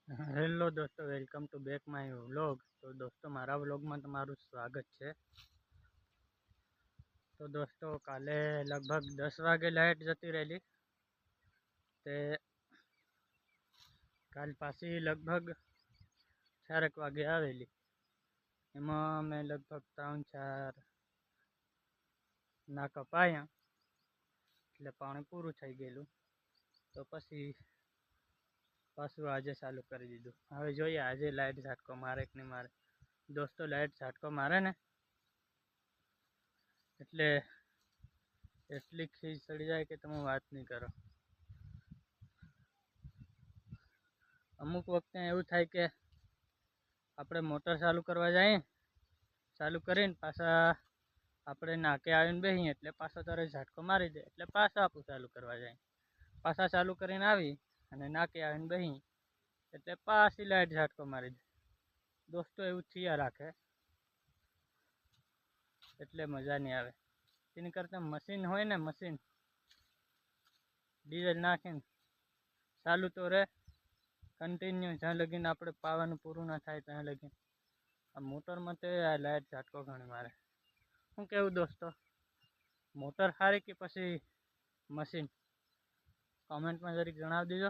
Hello દોસ્તો, welcome to back my vlog. તો દોસ્તો, મારા વ્લોગમાં તમારું સ્વાગત છે. તો દોસ્તો, કાલે લગભગ 10 વાગે લાઇટ જતી રહેલી. તે કાલ પાછી લગભગ 4 વાગે આવેલી. એમાં મેં લગભગ 3-4 ના કપાયા, એટલે પાણી પૂરું થઈ ગયેલું. તો પછી પાછું આજે ચાલુ કરી દીધું. હવે જોઈએ આજે લાઇટ ઝાટકો મારે કે નહીં મારે. દોસ્તો, લાઇટ ઝાટકો મારે ને એટલે એટલી ખીજ ચડી જાય કે તમે વાત નહીં કરો. અમુક વખતે એવું થાય કે આપણે મોટર ચાલુ કરવા જઈએ, ચાલુ કરીને પાછા આપણે નાકે આવીને બેસીએ એટલે પાછો તરત ઝાટકો મારી દે, એટલે પાછા આપણું ચાલુ કરવા જાય. પાછા ચાલુ કરીને આવી અને નાકે આવીને બેસી એટલે પાછી લાઇટ ઝાટકો મારી દે. દોસ્તો, એવું થયા રાખે એટલે મજા નહીં આવે. તેની કરતાં મશીન હોય ને, મશીન ડીઝલ નાખીને ચાલુ તો રહે કન્ટિન્યુ, જ્યાં લગીને આપણે પાવાનું પૂરું ના થાય ત્યાં લગીને. આ મોટરમાં તે આ લાઇટ ઝાટકો ઘણી મારે. શું કહેવું દોસ્તો, મોટર સારી કે પછી મશીન? કોમેન્ટમાં જરીક જણાવી દેજો.